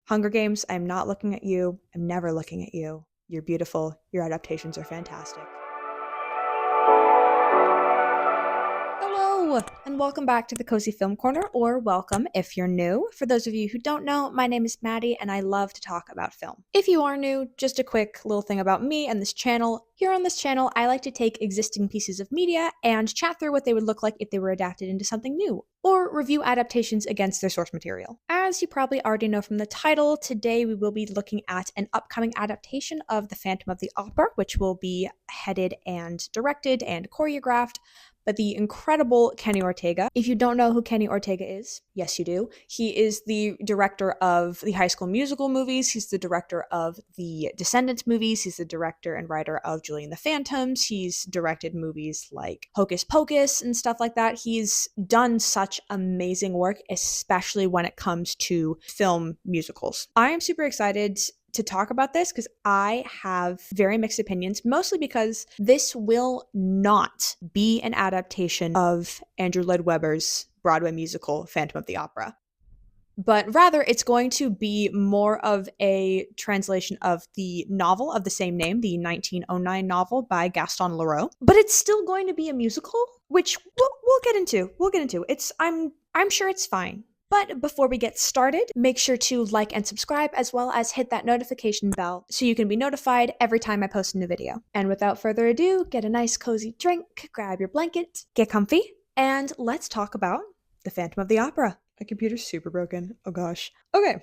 Hunger Games, I'm not looking at you. I'm never looking at you. You're beautiful. Your adaptations are fantastic. Hello, and welcome back to the Cozy Film Corner, or welcome if you're new. For those of you who don't know, my name is Maddie, and I love to talk about film. If you are new, just a quick little thing about me and this channel. Here on this channel, I like to take existing pieces of media and chat through what they would look like if they were adapted into something new, or review adaptations against their source material. As you probably already know from the title, today we will be looking at an upcoming adaptation of The Phantom of the Opera, which will be headed and directed and choreographed by the incredible Kenny Ortega. If you don't know who Kenny Ortega is, yes you do. He is the director of the High School Musical movies. He's the director of the Descendants movies. He's the director and writer of Julie and the Phantoms. He's directed movies like Hocus Pocus and stuff like that. He's done such amazing work, especially when it comes to film musicals. I am super excited to talk about this because I have very mixed opinions, mostly because this will not be an adaptation of Andrew Lloyd Webber's Broadway musical Phantom of the Opera, but rather it's going to be more of a translation of the novel of the same name, the 1909 novel by Gaston Leroux. But it's still going to be a musical, which we'll get into. I'm sure it's fine. But before we get started, make sure to like and subscribe, as well as hit that notification bell so you can be notified every time I post a new video. And without further ado, get a nice cozy drink, grab your blanket, get comfy, and let's talk about The Phantom of the Opera. My computer's super broken. Oh gosh. Okay.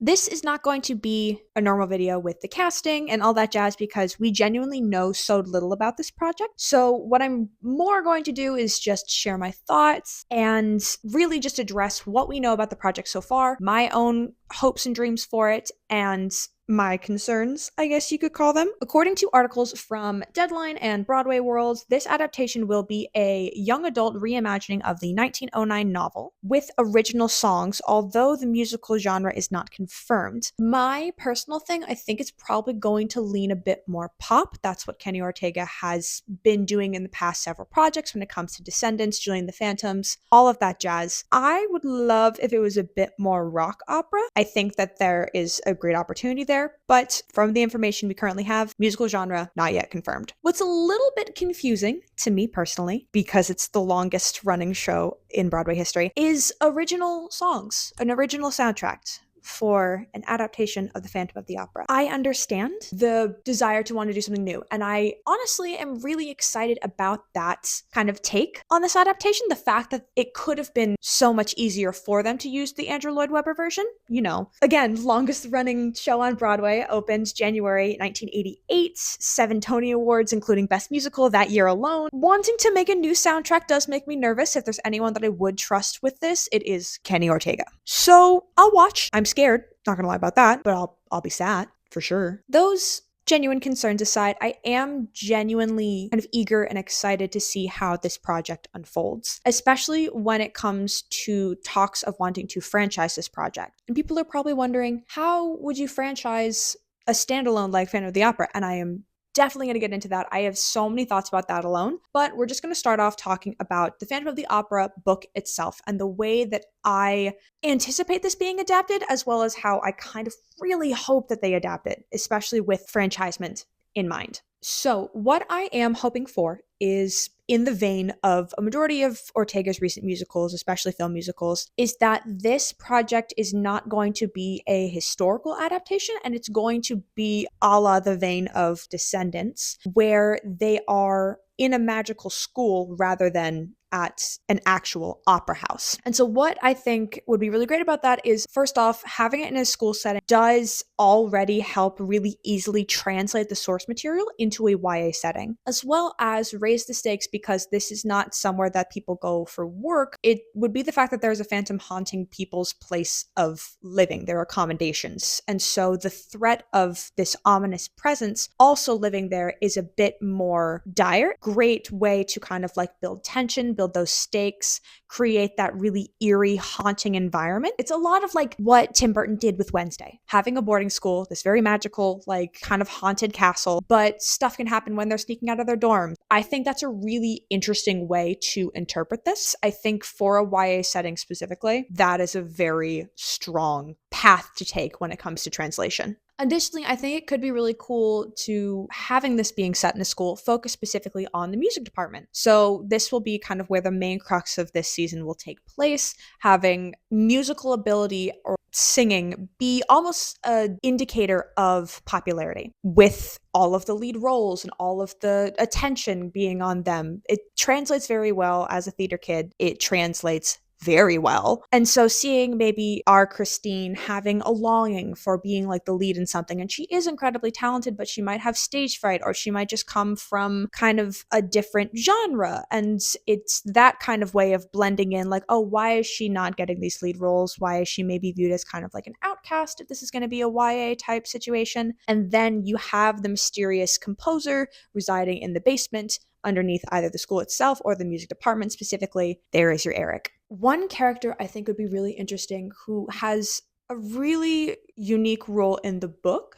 This is not going to be a normal video with the casting and all that jazz because we genuinely know so little about this project. So what I'm more going to do is just share my thoughts and really just address what we know about the project so far, my own hopes and dreams for it, and my concerns, I guess you could call them. According to articles from Deadline and Broadway World, this adaptation will be a young adult reimagining of the 1909 novel with original songs, although the musical genre is not confirmed. My personal thing, I think it's probably going to lean a bit more pop. That's what Kenny Ortega has been doing in the past several projects when it comes to Descendants, Julie and the Phantoms, all of that jazz. I would love if it was a bit more rock opera. I think that there is a great opportunity there. But from the information we currently have, musical genre not yet confirmed. What's a little bit confusing to me personally, because it's the longest running show in Broadway history, is original songs, an original soundtrack for an adaptation of The Phantom of the Opera. I understand the desire to want to do something new, and I honestly am really excited about that kind of take on this adaptation. The fact that it could have been so much easier for them to use the Andrew Lloyd Webber version. You know, again, longest running show on Broadway, opened January 1988, 7 Tony Awards, including Best Musical that year alone. Wanting to make a new soundtrack does make me nervous. If there's anyone that I would trust with this, it is Kenny Ortega. So I'll watch. I'm scared, not gonna lie about that, but I'll be sad for sure. Those genuine concerns aside, I am genuinely kind of eager and excited to see how this project unfolds, especially when it comes to talks of wanting to franchise this project. And people are probably wondering, how would you franchise a standalone like Phantom of the Opera? And I am definitely going to get into that. I have so many thoughts about that alone, but we're just going to start off talking about the Phantom of the Opera book itself and the way that I anticipate this being adapted, as well as how I kind of really hope that they adapt it, especially with franchisement in mind. So what I am hoping for is in the vein of a majority of Ortega's recent musicals, especially film musicals, is that this project is not going to be a historical adaptation, and it's going to be a la the vein of Descendants, where they are in a magical school rather than at an actual opera house. And so what I think would be really great about that is, first off, having it in a school setting does already help really easily translate the source material into a YA setting, as well as raise the stakes, because this is not somewhere that people go for work. It would be the fact that there's a phantom haunting people's place of living, their accommodations. And so the threat of this ominous presence also living there is a bit more dire. Great way to kind of like build tension, build those stakes, create that really eerie, haunting environment. It's a lot of like what Tim Burton did with Wednesday, having a boarding school, this very magical, like kind of haunted castle, but stuff can happen when they're sneaking out of their dorms. I think that's a really interesting way to interpret this. I think for a YA setting specifically, that is a very strong path to take when it comes to translation. Additionally, I think it could be really cool to having this being set in a school focus specifically on the music department. So this will be kind of where the main crux of this season will take place, having musical ability or singing be almost an indicator of popularity with all of the lead roles and all of the attention being on them. It translates very well as a theater kid. It translates very well. And so seeing maybe our Christine having a longing for being like the lead in something, and she is incredibly talented, but she might have stage fright, or she might just come from kind of a different genre. And it's that kind of way of blending in, like, oh, why is she not getting these lead roles? Why is she maybe viewed as kind of like an outcast if this is going to be a YA type situation? And then you have the mysterious composer residing in the basement underneath either the school itself or the music department specifically. There is your Eric. One character I think would be really interesting who has a really unique role in the book,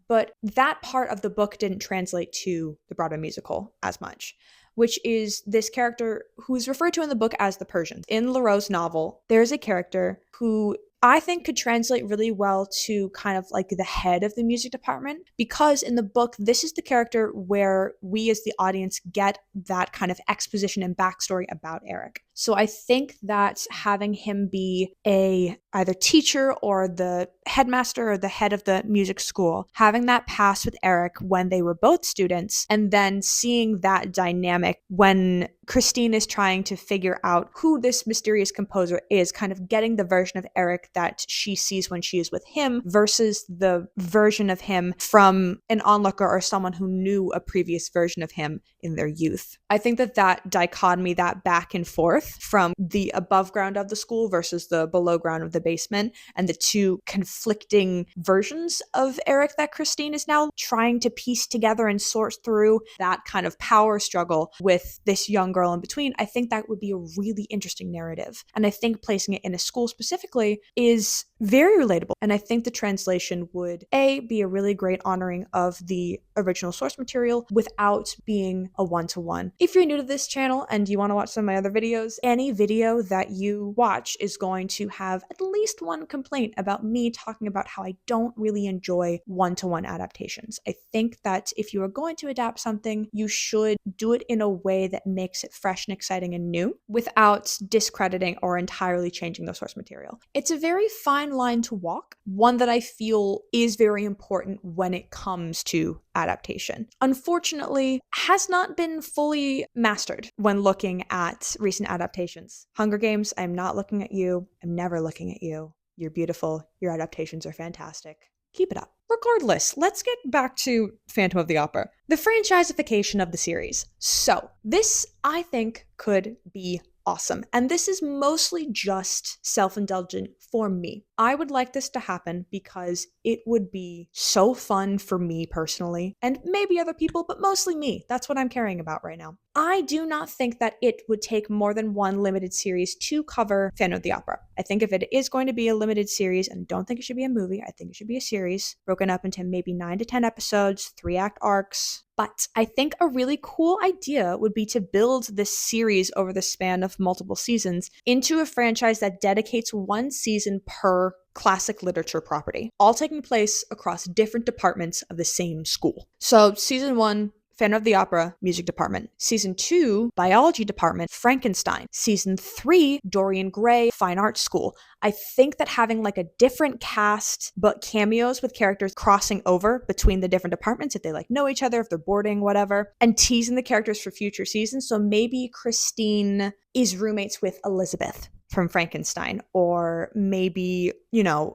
but that part of the book didn't translate to the Broadway musical as much, which is this character who is referred to in the book as the Persian. In Leroux's novel, there's a character who I think could translate really well to kind of like the head of the music department, because in the book, this is the character where we as the audience get that kind of exposition and backstory about Eric. So I think that having him be a either teacher or the headmaster or the head of the music school, having that pass with Eric when they were both students, and then seeing that dynamic when Christine is trying to figure out who this mysterious composer is, kind of getting the version of Eric that she sees when she is with him versus the version of him from an onlooker or someone who knew a previous version of him in their youth. I think that dichotomy, that back and forth from the above ground of the school versus the below ground of the basement, and the two conflicting versions of Eric that Christine is now trying to piece together and sort through, that kind of power struggle with this young girl in between, I think that would be a really interesting narrative. And I think placing it in a school specifically is very relatable. And I think the translation would be a really great honoring of the original source material without being a one-to-one. If you're new to this channel and you want to watch some of my other videos, any video that you watch is going to have at least one complaint about me talking about how I don't really enjoy one-to-one adaptations. I think that if you are going to adapt something, you should do it in a way that makes it fresh and exciting and new without discrediting or entirely changing the source material. It's a very fine line to walk, one that I feel is very important when it comes to adaptation. Unfortunately, has not been fully mastered when looking at recent adaptations. Hunger Games, I'm not looking at you. I'm never looking at you. You're beautiful. Your adaptations are fantastic. Keep it up. Regardless, let's get back to Phantom of the Opera, the franchisification of the series. So, this, I think, could be awesome. And this is mostly just self-indulgent for me. I would like this to happen because it would be so fun for me personally, and maybe other people, but mostly me. That's what I'm caring about right now. I do not think that it would take more than one limited series to cover Phantom of the Opera. I think if it is going to be a limited series, and I don't think it should be a movie, I think it should be a series broken up into maybe 9 to 10 episodes, 3-act arcs. But I think a really cool idea would be to build this series over the span of multiple seasons into a franchise that dedicates one season per classic literature property, all taking place across different departments of the same school. So season 1, Phantom of the Opera, Music Department. Season 2, Biology Department, Frankenstein. Season 3, Dorian Gray, Fine Arts School. I think that having like a different cast, but cameos with characters crossing over between the different departments, if they like know each other, if they're boarding, whatever, and teasing the characters for future seasons. So maybe Christine is roommates with Elizabeth from Frankenstein, or maybe,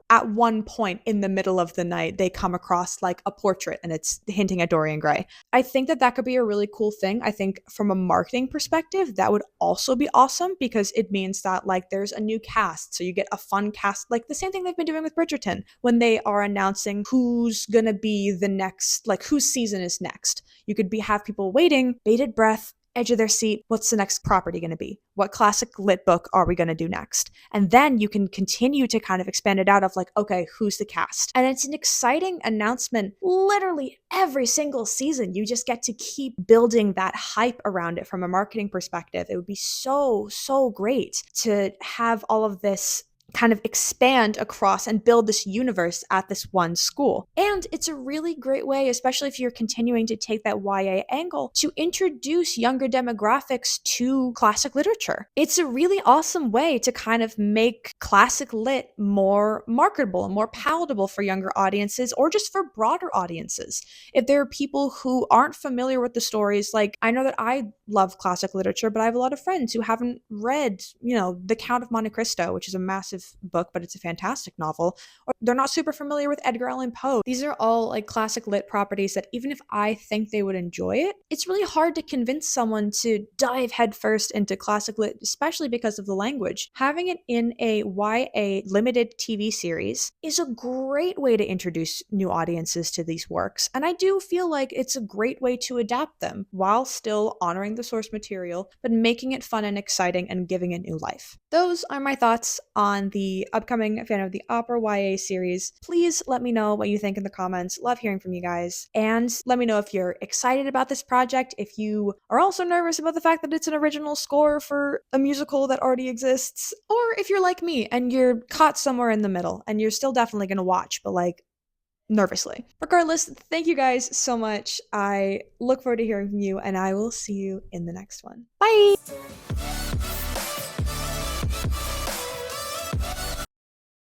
at one point in the middle of the night, they come across like a portrait and it's hinting at Dorian Gray. I think that could be a really cool thing. I think from a marketing perspective, that would also be awesome because it means that like there's a new cast. So you get a fun cast, like the same thing they've been doing with Bridgerton when they are announcing who's gonna be the next, like whose season is next. You could have people waiting, bated breath, edge of their seat. What's the next property going to be? What classic lit book are we going to do next? And then you can continue to kind of expand it out of like, okay, who's the cast? And it's an exciting announcement literally every single season. You just get to keep building that hype around it from a marketing perspective. It would be so, so great to have all of this kind of expand across and build this universe at this one school. And it's a really great way, especially if you're continuing to take that YA angle, to introduce younger demographics to classic literature. It's a really awesome way to kind of make classic lit more marketable and more palatable for younger audiences or just for broader audiences. If there are people who aren't familiar with the stories, like I know that I love classic literature, but I have a lot of friends who haven't read, The Count of Monte Cristo, which is a massive book, but it's a fantastic novel, or they're not super familiar with Edgar Allan Poe. These are all like classic lit properties that even if I think they would enjoy it, it's really hard to convince someone to dive headfirst into classic lit, especially because of the language. Having it in a YA limited TV series is a great way to introduce new audiences to these works, and I do feel like it's a great way to adapt them while still honoring the source material, but making it fun and exciting and giving it new life. Those are my thoughts on the upcoming Phantom of the Opera YA series. Please let me know what you think in the comments. Love hearing from you guys. And let me know if you're excited about this project, if you are also nervous about the fact that it's an original score for a musical that already exists, or if you're like me and you're caught somewhere in the middle and you're still definitely going to watch, but like nervously. Regardless, thank you guys so much. I look forward to hearing from you, and I will see you in the next one. Bye!